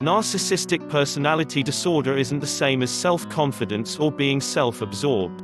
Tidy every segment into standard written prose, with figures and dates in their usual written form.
Narcissistic personality disorder isn't the same as self-confidence or being self-absorbed.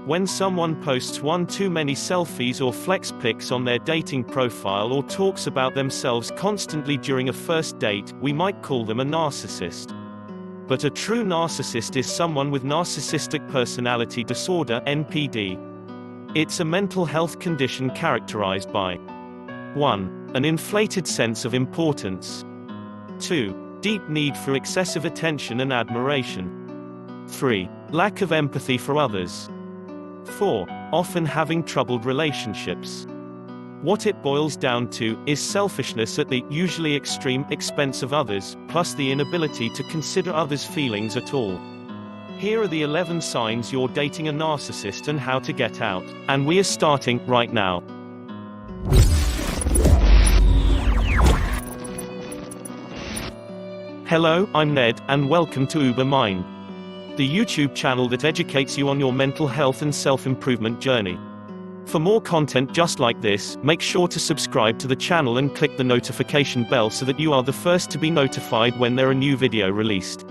When someone posts one too many selfies or flex pics on their dating profile or talks about themselves constantly during a first date, we might call them a narcissist. But a true narcissist is someone with Narcissistic Personality Disorder (NPD). It's a mental health condition characterized by 1. An inflated sense of importance. 2. Deep need for excessive attention and admiration. 3. Lack of empathy for others. 4. Often having troubled relationships. What it boils down to is selfishness at the usually extreme expense of others, plus the inability to consider others' feelings at all. Here are the 11 signs you're dating a narcissist and how to get out. And we are starting right now. Hello, I'm Ned, and welcome to Uber Mind, the YouTube channel that educates you on your mental health and self-improvement journey. For more content just like this, make sure to subscribe to the channel and click the notification bell so that you are the first to be notified when there are new video released.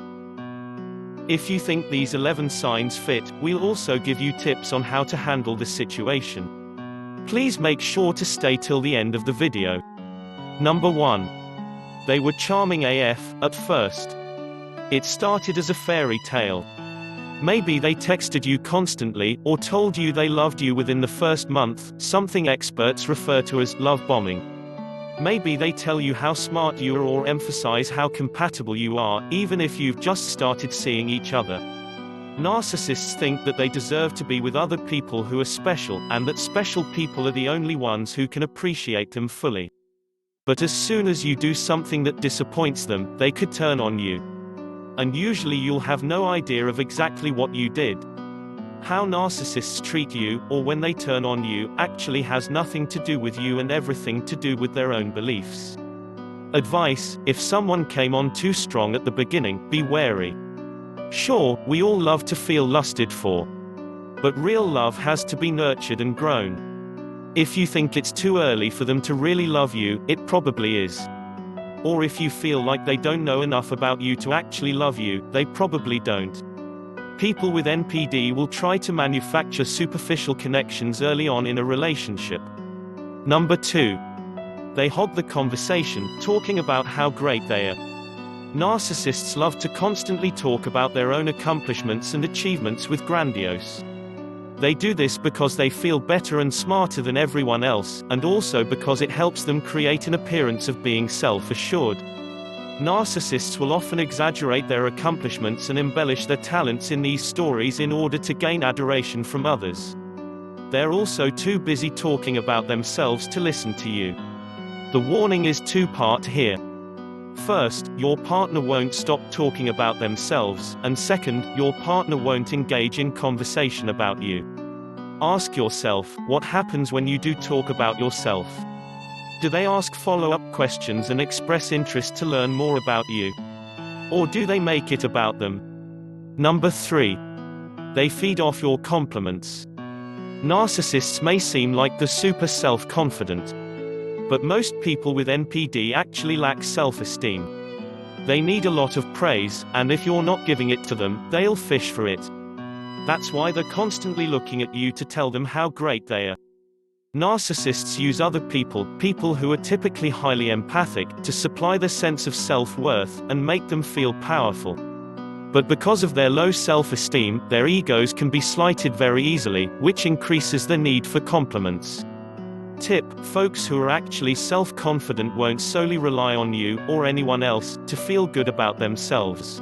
If you think these 11 signs fit, we'll also give you tips on how to handle the situation. Please make sure to stay till the end of the video. Number 1. They were charming AF at first. It started as a fairy tale. Maybe they texted you constantly, or told you they loved you within the first month, something experts refer to as love bombing. Maybe they tell you how smart you are or emphasize how compatible you are, even if you've just started seeing each other. Narcissists think that they deserve to be with other people who are special, and that special people are the only ones who can appreciate them fully. But as soon as you do something that disappoints them, they could turn on you. And usually you'll have no idea of exactly what you did. How narcissists treat you, or when they turn on you, actually has nothing to do with you and everything to do with their own beliefs. Advice: if someone came on too strong at the beginning, be wary. Sure, we all love to feel lusted for. But real love has to be nurtured and grown. If you think it's too early for them to really love you, it probably is. Or if you feel like they don't know enough about you to actually love you, they probably don't. People with NPD will try to manufacture superficial connections early on in a relationship. Number 2. They hog the conversation, talking about how great they are. Narcissists love to constantly talk about their own accomplishments and achievements with grandiose. They do this because they feel better and smarter than everyone else, and also because it helps them create an appearance of being self-assured. Narcissists will often exaggerate their accomplishments and embellish their talents in these stories in order to gain adoration from others. They're also too busy talking about themselves to listen to you. The warning is two-part here. First, your partner won't stop talking about themselves, and second, your partner won't engage in conversation about you. Ask yourself, what happens when you do talk about yourself? Do they ask follow-up questions and express interest to learn more about you? Or do they make it about them? Number 3. They feed off your compliments. Narcissists may seem like the super self-confident. But most people with NPD actually lack self-esteem. They need a lot of praise, and if you're not giving it to them, they'll fish for it. That's why they're constantly looking at you to tell them how great they are. Narcissists use other people who are typically highly empathic, to supply their sense of self-worth, and make them feel powerful. But because of their low self-esteem, their egos can be slighted very easily, which increases their need for compliments. Tip: folks who are actually self-confident won't solely rely on you, or anyone else, to feel good about themselves.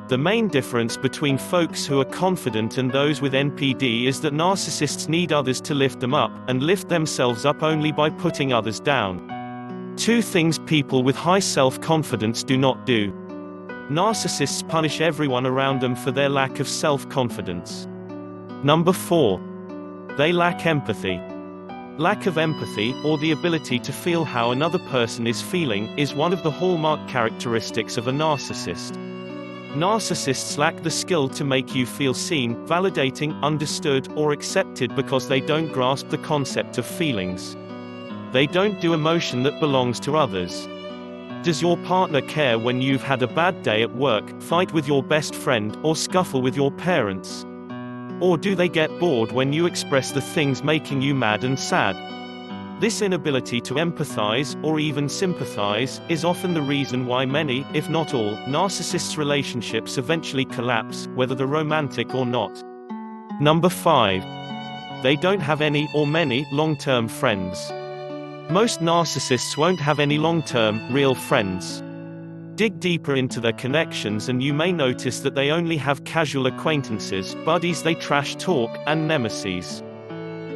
The main difference between folks who are confident and those with NPD is that narcissists need others to lift them up, and lift themselves up only by putting others down. Two things people with high self-confidence do not do. Narcissists punish everyone around them for their lack of self-confidence. Number 4. They lack empathy. Lack of empathy, or the ability to feel how another person is feeling, is one of the hallmark characteristics of a narcissist. Narcissists lack the skill to make you feel seen, validating, understood, or accepted because they don't grasp the concept of feelings. They don't do emotion that belongs to others. Does your partner care when you've had a bad day at work, fight with your best friend, or scuffle with your parents? Or do they get bored when you express the things making you mad and sad? This inability to empathize, or even sympathize, is often the reason why many, if not all, narcissists' relationships eventually collapse, whether they're romantic or not. Number 5. They don't have any, or many, long-term friends. Most narcissists won't have any long-term, real friends. Dig deeper into their connections and you may notice that they only have casual acquaintances, buddies they trash talk, and nemesis.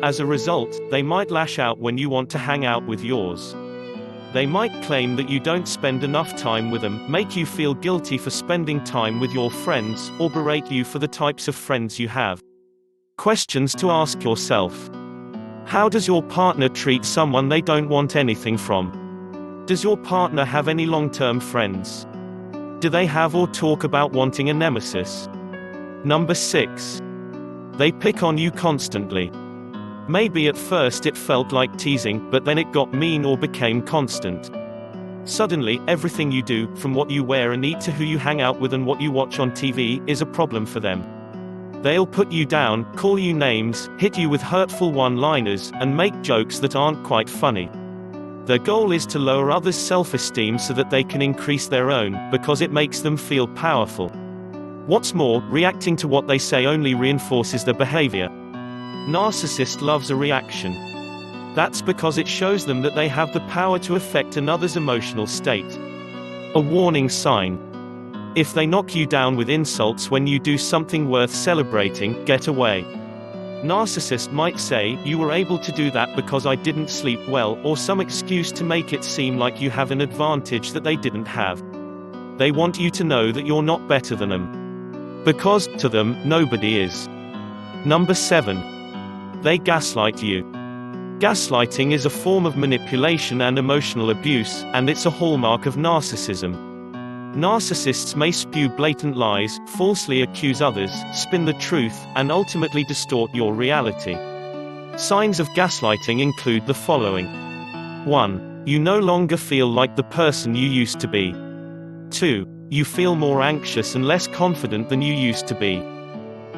As a result, they might lash out when you want to hang out with yours. They might claim that you don't spend enough time with them, make you feel guilty for spending time with your friends, or berate you for the types of friends you have. Questions to ask yourself. How does your partner treat someone they don't want anything from? Does your partner have any long-term friends? Do they have or talk about wanting a nemesis? Number 6. They pick on you constantly. Maybe at first it felt like teasing, but then it got mean or became constant. Suddenly, everything you do, from what you wear and eat to who you hang out with and what you watch on TV, is a problem for them. They'll put you down, call you names, hit you with hurtful one-liners, and make jokes that aren't quite funny. Their goal is to lower others' self-esteem so that they can increase their own, because it makes them feel powerful. What's more, reacting to what they say only reinforces their behavior. Narcissist loves a reaction. That's because it shows them that they have the power to affect another's emotional state. A warning sign. If they knock you down with insults when you do something worth celebrating, get away. Narcissist might say, "You were able to do that because I didn't sleep well," or some excuse to make it seem like you have an advantage that they didn't have. They want you to know that you're not better than them. Because, to them, nobody is. Number 7. They gaslight you. Gaslighting is a form of manipulation and emotional abuse, and it's a hallmark of narcissism. Narcissists may spew blatant lies, falsely accuse others, spin the truth, and ultimately distort your reality. Signs of gaslighting include the following. 1. You no longer feel like the person you used to be. 2. You feel more anxious and less confident than you used to be.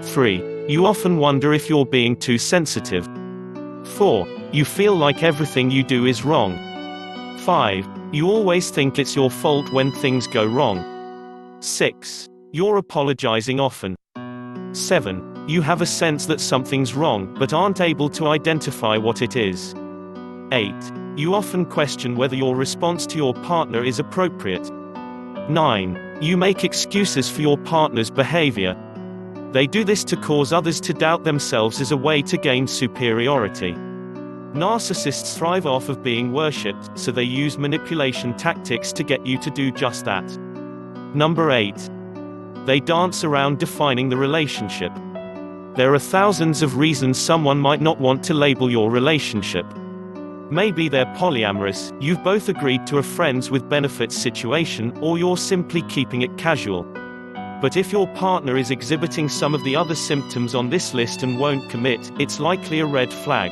3. You often wonder if you're being too sensitive. 4. You feel like everything you do is wrong. 5. You always think it's your fault when things go wrong. 6. You're apologizing often. 7. You have a sense that something's wrong, but aren't able to identify what it is. 8. You often question whether your response to your partner is appropriate. 9. You make excuses for your partner's behavior. They do this to cause others to doubt themselves as a way to gain superiority. Narcissists thrive off of being worshipped, so they use manipulation tactics to get you to do just that. Number 8. They dance around defining the relationship. There are thousands of reasons someone might not want to label your relationship. Maybe they're polyamorous, you've both agreed to a friends with benefits situation, or you're simply keeping it casual. But if your partner is exhibiting some of the other symptoms on this list and won't commit, it's likely a red flag.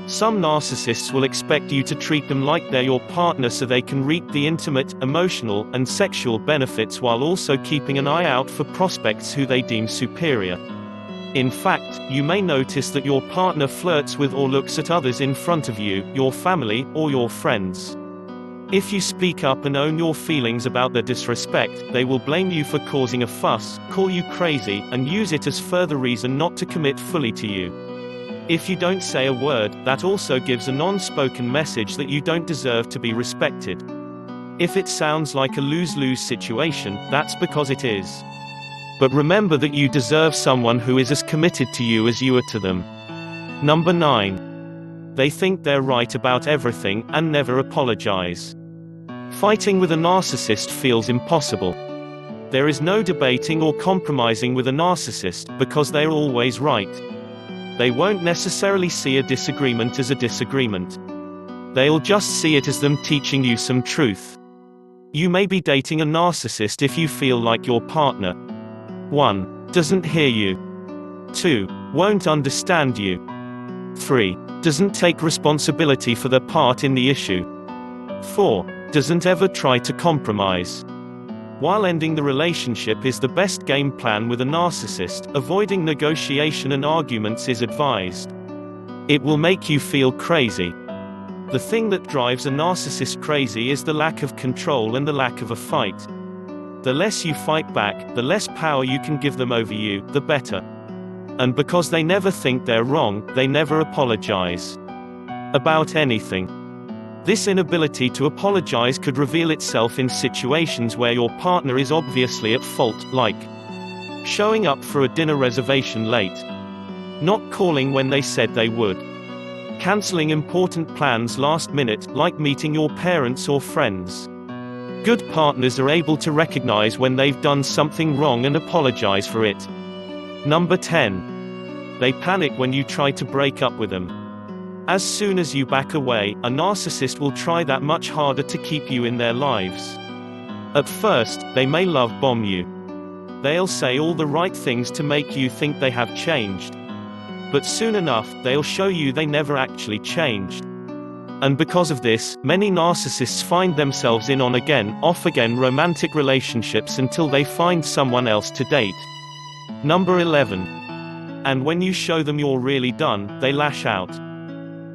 Some narcissists will expect you to treat them like they're your partner so they can reap the intimate, emotional, and sexual benefits while also keeping an eye out for prospects who they deem superior. In fact, you may notice that your partner flirts with or looks at others in front of you, your family, or your friends. If you speak up and own your feelings about their disrespect, they will blame you for causing a fuss, call you crazy, and use it as further reason not to commit fully to you. If you don't say a word, that also gives a non-spoken message that you don't deserve to be respected. If it sounds like a lose-lose situation, that's because it is. But remember that you deserve someone who is as committed to you as you are to them. Number 9. They think they're right about everything, and never apologize. Fighting with a narcissist feels impossible. There is no debating or compromising with a narcissist, because they're always right. They won't necessarily see a disagreement as a disagreement. They'll just see it as them teaching you some truth. You may be dating a narcissist if you feel like your partner 1. Doesn't hear you. 2. Won't understand you. 3. Doesn't take responsibility for their part in the issue. 4. Doesn't ever try to compromise. While ending the relationship is the best game plan with a narcissist, avoiding negotiation and arguments is advised. It will make you feel crazy. The thing that drives a narcissist crazy is the lack of control and the lack of a fight. The less you fight back, the less power you can give them over you, the better. And because they never think they're wrong, they never apologize about anything. This inability to apologize could reveal itself in situations where your partner is obviously at fault, like showing up for a dinner reservation late, not calling when they said they would, canceling important plans last minute, like meeting your parents or friends. Good partners are able to recognize when they've done something wrong and apologize for it. Number 10. They panic when you try to break up with them. As soon as you back away, a narcissist will try that much harder to keep you in their lives. At first, they may love bomb you. They'll say all the right things to make you think they have changed. But soon enough, they'll show you they never actually changed. And because of this, many narcissists find themselves in on-again, off-again romantic relationships until they find someone else to date. Number 11. And when you show them you're really done, they lash out.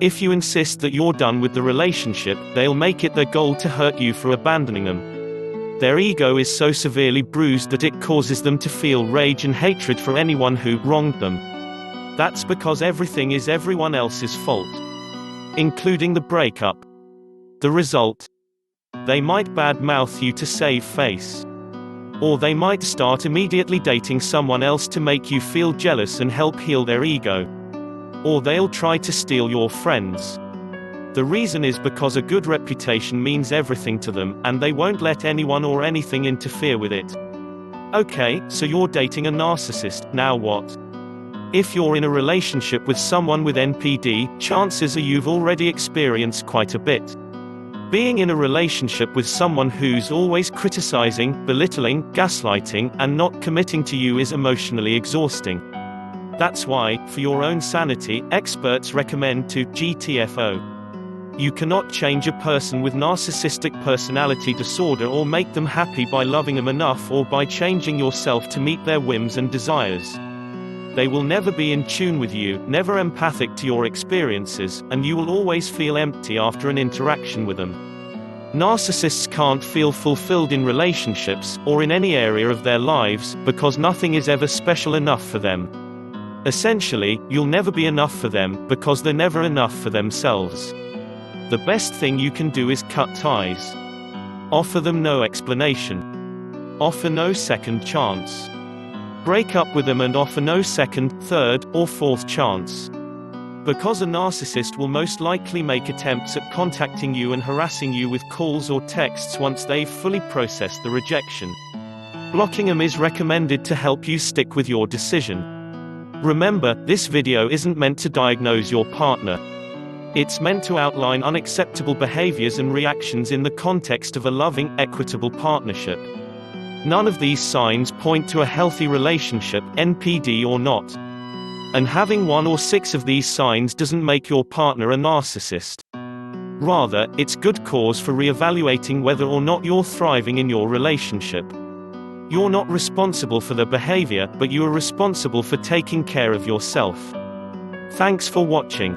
If you insist that you're done with the relationship, they'll make it their goal to hurt you for abandoning them. Their ego is so severely bruised that it causes them to feel rage and hatred for anyone who wronged them. That's because everything is everyone else's fault, including the breakup. The result? They might badmouth you to save face. Or they might start immediately dating someone else to make you feel jealous and help heal their ego. Or they'll try to steal your friends. The reason is because a good reputation means everything to them, and they won't let anyone or anything interfere with it. Okay, so you're dating a narcissist, now what? If you're in a relationship with someone with NPD, chances are you've already experienced quite a bit. Being in a relationship with someone who's always criticizing, belittling, gaslighting, and not committing to you is emotionally exhausting. That's why, for your own sanity, experts recommend to GTFO. You cannot change a person with narcissistic personality disorder or make them happy by loving them enough or by changing yourself to meet their whims and desires. They will never be in tune with you, never empathic to your experiences, and you will always feel empty after an interaction with them. Narcissists can't feel fulfilled in relationships, or in any area of their lives, because nothing is ever special enough for them. Essentially, you'll never be enough for them, because they're never enough for themselves. The best thing you can do is cut ties. Offer them no explanation. Offer no second chance. Break up with them and offer no second, third, or fourth chance. Because a narcissist will most likely make attempts at contacting you and harassing you with calls or texts once they've fully processed the rejection. Blocking them is recommended to help you stick with your decision. Remember, this video isn't meant to diagnose your partner. It's meant to outline unacceptable behaviors and reactions in the context of a loving, equitable partnership. None of these signs point to a healthy relationship, NPD or not. And having 1 or 6 of these signs doesn't make your partner a narcissist. Rather, it's good cause for reevaluating whether or not you're thriving in your relationship. You're not responsible for the behavior, but you are responsible for taking care of yourself. Thanks for watching.